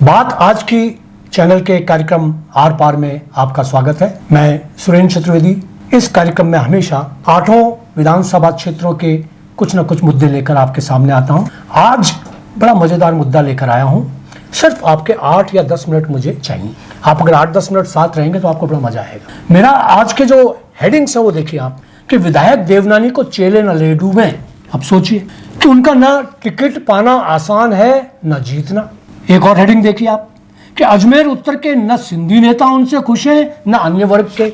बात आज की चैनल के कार्यक्रम आर पार में आपका स्वागत है। मैं सुरेंद्र चतुर्वेदी इस कार्यक्रम में हमेशा 8 विधानसभा क्षेत्रों के कुछ न कुछ मुद्दे लेकर आपके सामने आता हूं। आज बड़ा मजेदार मुद्दा लेकर आया हूं। सिर्फ आपके 8 या 10 मिनट मुझे चाहिए। आप अगर 8-10 मिनट साथ रहेंगे तो आपको बड़ा मजा आएगा। मेरा आज के जो हेडिंग्स है वो देखिए आप कि विधायक देवनानी को चेले न ले डूबे। अब सोचिए कि उनका ना टिकट पाना आसान है न जीतना। एक और हेडिंग देखिए आप कि अजमेर उत्तर के न सिंधी नेता उनसे खुश हैं न अन्य वर्ग के।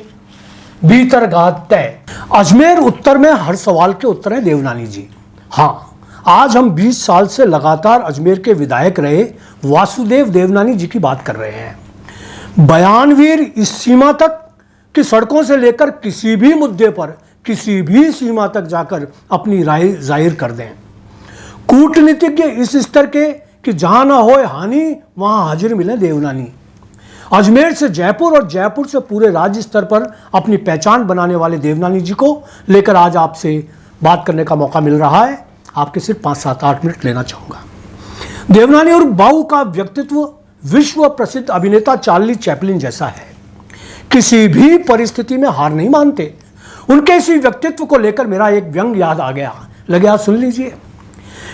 भीतरघात तय। अजमेर उत्तर में हर सवाल के उत्तर है देवनानी जी। हाँ, आज हम 20 साल से लगातार अजमेर के विधायक रहे वासुदेव देवनानी जी की बात कर रहे हैं। बयानवीर इस सीमा तक कि सड़कों से लेकर किसी भी मुद्दे पर किसी भी सीमा तक जाकर अपनी राय जाहिर कर दें। कूटनीतिज्ञ इस स्तर के कि जहां ना होए हानि वहां हाजिर मिले देवनानी। अजमेर से जयपुर और जयपुर से पूरे राज्य स्तर पर अपनी पहचान बनाने वाले देवनानी जी को लेकर आज आपसे बात करने का मौका मिल रहा है। आपके सिर्फ 5-7-8 मिनट लेना चाहूंगा। देवनानी और बाऊ का व्यक्तित्व विश्व प्रसिद्ध अभिनेता चार्ली चैपलिन जैसा है। किसी भी परिस्थिति में हार नहीं मानते। उनके इसी व्यक्तित्व को लेकर मेरा एक व्यंग याद आ गया, लगे आज सुन लीजिए।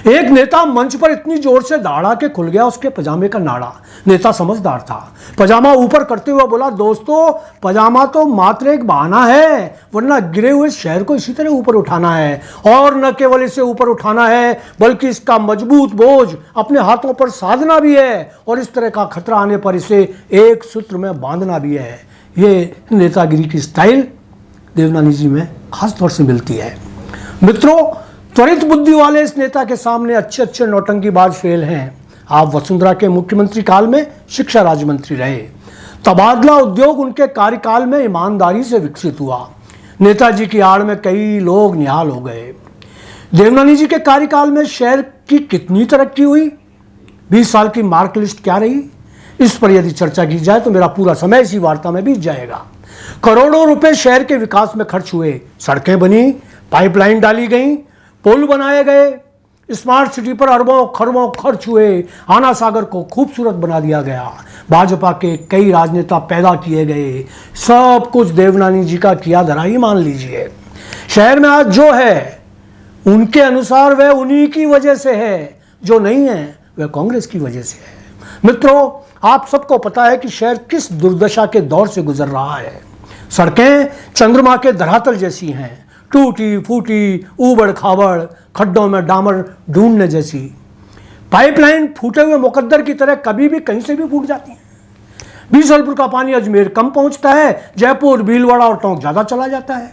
एक नेता मंच पर इतनी जोर से दौड़ा के खुल गया उसके पजामे का नाड़ा। नेता समझदार था, पजामा ऊपर करते हुए बोला, दोस्तों पजामा तो मात्र एक बहाना है, वरना गिरे हुए शहर को इसी तरह ऊपर उठाना है। और न केवल इसे ऊपर उठाना है बल्कि इसका मजबूत बोझ अपने हाथों पर साधना भी है और इस तरह का खतरा आने पर इसे एक सूत्र में बांधना भी है। ये नेतागिरी की स्टाइल देवनानी जी में खास तौर से मिलती है। मित्रों, त्वरित बुद्धि वाले इस नेता के सामने अच्छे नौटंकीबाज फेल हैं। आप वसुंधरा के मुख्यमंत्री काल में शिक्षा राज्य मंत्री रहे। तबादला उद्योग उनके कार्यकाल में ईमानदारी से विकसित हुआ। नेताजी की आड़ में कई लोग निहाल हो गए। देवनानी जी के कार्यकाल में शहर की कितनी तरक्की हुई, 20 साल की मार्क लिस्ट क्या रही, इस पर यदि चर्चा की जाए तो मेरा पूरा समय इसी वार्ता में बीत जाएगा। करोड़ों रुपए शहर के विकास में खर्च हुए। सड़कें बनी, पाइपलाइन डाली गई, पुल बनाए गए, स्मार्ट सिटी पर अरबों खरबों खर्च हुए, आना सागर को खूबसूरत बना दिया गया, भाजपा के कई राजनेता पैदा किए गए। सब कुछ देवनानी जी का किया धरा ही मान लीजिए। शहर में आज जो है उनके अनुसार वह उन्हीं की वजह से है, जो नहीं है वह कांग्रेस की वजह से है। मित्रों, आप सबको पता है कि शहर किस दुर्दशा के दौर से गुजर रहा है। सड़कें चंद्रमा के धरातल जैसी हैं, टूटी फूटी, ऊबड़ खाबड़, खड्डों में डामर ढूंढने जैसी। पाइपलाइन फूटे हुए मुकद्दर की तरह कभी भी कहीं से भी फूट जाती है। बीसलपुर का पानी अजमेर कम पहुंचता है, जयपुर, भीलवाड़ा और टोंक ज्यादा चला जाता है।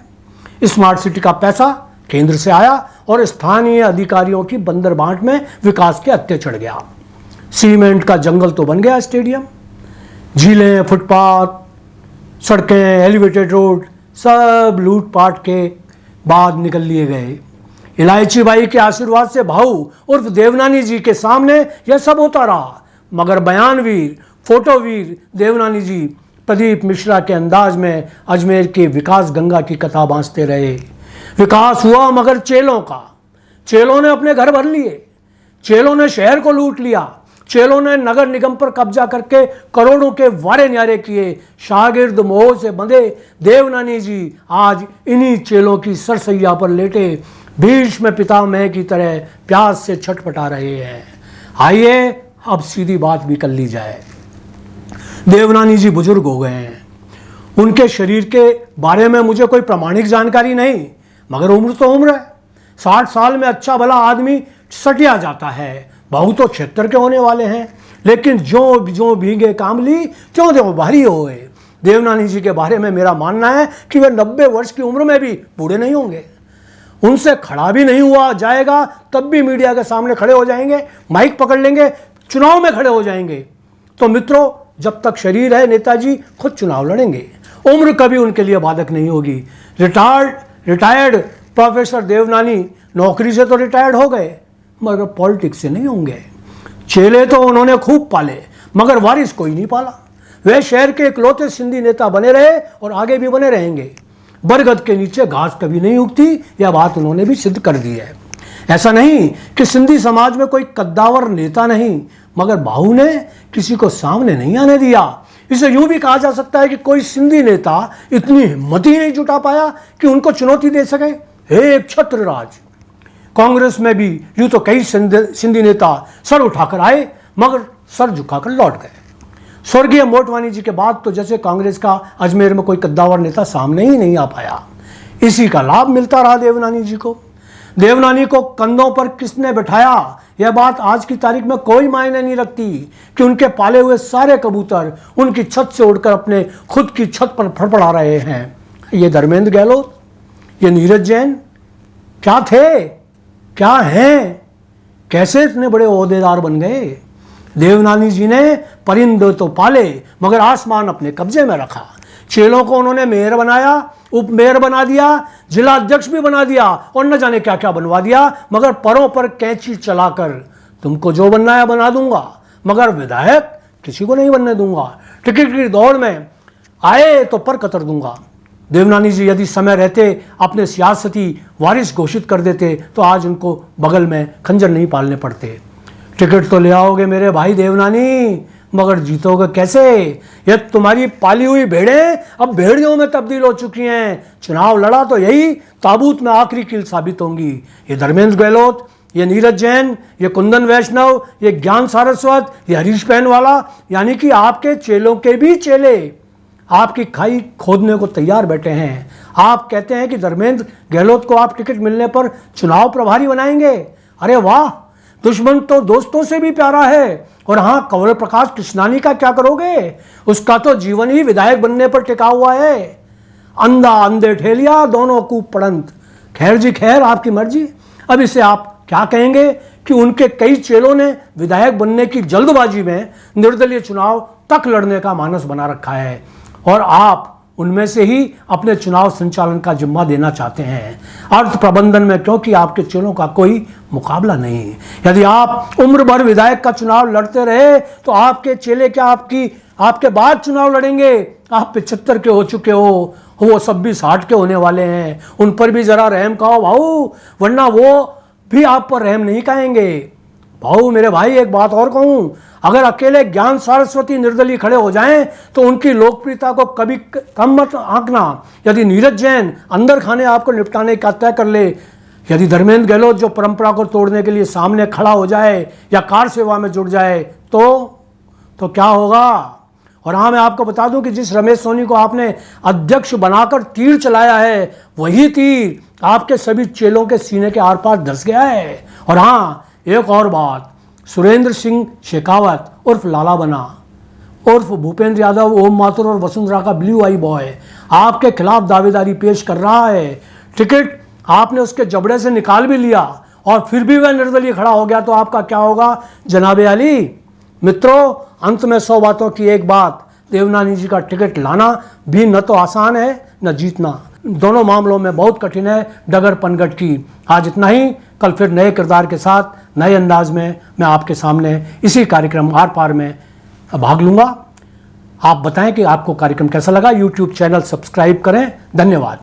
स्मार्ट सिटी का पैसा केंद्र से आया और स्थानीय अधिकारियों की बंदर बांट में विकास के अत्ते चढ़ गया। सीमेंट का जंगल तो बन गया स्टेडियम। झीलें, फुटपाथ, सड़कें, एलिवेटेड रोड सब लूटपाट के बाद निकल लिए गए। इलायची बाई के आशीर्वाद से भाऊ उर्फ देवनानी जी के सामने यह सब होता रहा, मगर बयानवीर, फोटोवीर देवनानी जी प्रदीप मिश्रा के अंदाज में अजमेर के विकास गंगा की कथा बांसते रहे। विकास हुआ मगर चेलों का। चेलों ने अपने घर भर लिए, चेलों ने शहर को लूट लिया, चेलों ने नगर निगम पर कब्जा करके करोड़ों के वारे न्यारे किए। शागिर्द मोह से बंधे देवनानी जी आज इन्हीं चेलों की सरसैया पर लेटे भीष्म पितामह की तरह प्यास से छटपटा रहे हैं। आइए अब सीधी बात भी कर ली जाए। देवनानी जी बुजुर्ग हो गए हैं। उनके शरीर के बारे में मुझे कोई प्रामाणिक जानकारी नहीं, मगर उम्र तो उम्र है। 60 साल में अच्छा भला आदमी सटिया जाता है। बहु तो 76 के होने वाले हैं, लेकिन जो भीगे कामली त्यों त्यों भारी होए। देवनानी जी के बारे में मेरा मानना है कि वे 90 वर्ष की उम्र में भी बूढ़े नहीं होंगे। उनसे खड़ा भी नहीं हुआ जाएगा तब भी मीडिया के सामने खड़े हो जाएंगे, माइक पकड़ लेंगे, चुनाव में खड़े हो जाएंगे। तो मित्रों, जब तक शरीर है नेताजी खुद चुनाव लड़ेंगे। उम्र कभी उनके लिए बाधक नहीं होगी। रिटायर्ड प्रोफेसर देवनानी नौकरी से तो रिटायर्ड हो गए, मगर पॉलिटिक्स से नहीं होंगे। चेले तो उन्होंने खूब पाले, मगर वारिस कोई नहीं पाला। वे शहर के इकलौते सिंधी नेता बने रहे और आगे भी बने रहेंगे। बरगद के नीचे घास कभी नहीं उगती, यह बात उन्होंने भी सिद्ध कर दी है। ऐसा नहीं कि सिंधी समाज में कोई कद्दावर नेता नहीं, मगर बाहू ने किसी को सामने नहीं आने दिया। इसे यूं भी कहा जा सकता है कि कोई सिंधी नेता इतनी हिम्मत ही नहीं जुटा पाया कि उनको चुनौती दे सके। एक छत्र राज। कांग्रेस में भी यूं तो कई सिंधी नेता सर उठाकर आए, मगर सर झुकाकर लौट गए। स्वर्गीय मोटवानी जी के बाद तो जैसे कांग्रेस का अजमेर में कोई कद्दावर नेता सामने ही नहीं आ पाया। इसी का लाभ मिलता रहा देवनानी जी को। देवनानी को कंधों पर किसने बैठाया, यह बात आज की तारीख में कोई मायने नहीं रखती कि उनके पाले हुए सारे कबूतर उनकी छत से उड़कर अपने खुद की छत पर फड़फड़ा रहे हैं। ये धर्मेंद्र गहलोत, ये नीरज जैन क्या थे, क्या हैं, कैसे इतने बड़े ओहदेदार बन गए। देवनानी जी ने परिंदे तो पाले, मगर आसमान अपने कब्जे में रखा। चेलों को उन्होंने मेयर बनाया, उप मेयर बना दिया, जिला अध्यक्ष भी बना दिया और न जाने क्या क्या बनवा दिया, मगर परों पर कैंची चलाकर तुमको जो बनना है बना दूंगा, मगर विधायक किसी को नहीं बनने दूंगा। टिकट की दौड़ में आए तो पर कतर दूंगा। देवनानी जी यदि समय रहते अपने सियासती वारिस घोषित कर देते तो आज उनको बगल में खंजर नहीं पालने पड़ते। टिकट तो ले आओगे मेरे भाई देवनानी, मगर जीतोगे कैसे। ये तुम्हारी पाली हुई भेड़ें अब भेड़ियों में तब्दील हो चुकी हैं। चुनाव लड़ा तो यही ताबूत में आखिरी कील साबित होंगी। ये धर्मेंद्र गहलोत, ये नीरज जैन, ये कुंदन वैष्णव, ये ज्ञान सारस्वत, ये हरीश पैनवाला, यानी कि आपके चेलों के भी चेले आपकी खाई खोदने को तैयार बैठे हैं। आप कहते हैं कि धर्मेंद्र गहलोत को आप टिकट मिलने पर चुनाव प्रभारी बनाएंगे। अरे वाह, दुश्मन तो दोस्तों से भी प्यारा है। और हाँ, कंवर प्रकाश कृष्णानी का क्या करोगे, उसका तो जीवन ही विधायक बनने पर टिका हुआ है। अंधा अंधे ठेलिया दोनों कूप पड़ंत। खैर जी खैर, आपकी मर्जी। अब इसे आप क्या कहेंगे कि उनके कई चेलों ने विधायक बनने की जल्दबाजी में निर्दलीय चुनाव तक लड़ने का मानस बना रखा है और आप उनमें से ही अपने चुनाव संचालन का जिम्मा देना चाहते हैं, अर्थ प्रबंधन में, क्योंकि आपके चेलों का कोई मुकाबला नहीं। यदि आप उम्र भर विधायक का चुनाव लड़ते रहे तो आपके चेले क्या आपके बाद चुनाव लड़ेंगे। आप 75 के हो चुके हो, वो सब भी 60 के होने वाले हैं। उन पर भी जरा रहम खाओ भाऊ, वरना वो भी आप पर रहम नहीं खाएंगे। भाऊ मेरे भाई, एक बात और कहूं, अगर अकेले ज्ञान सारस्वती निर्दलीय खड़े हो जाएं तो उनकी लोकप्रियता को कभी कम मत आंकना। यदि नीरज जैन अंदर खाने आपको निपटाने का तय कर ले, यदि धर्मेंद्र गहलोत जो परंपरा को तोड़ने के लिए सामने खड़ा हो जाए या कार सेवा में जुड़ जाए तो क्या होगा। और हाँ, मैं आपको बता दूं कि जिस रमेश सोनी को आपने अध्यक्ष बनाकर तीर चलाया है, वही तीर आपके सभी चेलों के सीने के आर पार धस गया है। और हाँ, एक और बात, सुरेंद्र सिंह शेखावत उर्फ लाला बना उर्फ भूपेंद्र यादव, ओम माथुर और वसुंधरा का ब्लू आई बॉय आपके खिलाफ दावेदारी पेश कर रहा है। टिकट आपने उसके जबड़े से निकाल भी लिया और फिर भी वह निर्दलीय खड़ा हो गया तो आपका क्या होगा जनाबे अली। मित्रों, अंत में 100 बातों की एक बात, देवनानी जी का टिकट लाना भी न तो आसान है न जीतना। दोनों मामलों में बहुत कठिन है डगर पनगट की। आज इतना ही, कल फिर नए किरदार के साथ नए अंदाज में मैं आपके सामने इसी कार्यक्रम आर पार में भाग लूंगा। आप बताएं कि आपको कार्यक्रम कैसा लगा। यूट्यूब चैनल सब्सक्राइब करें। धन्यवाद।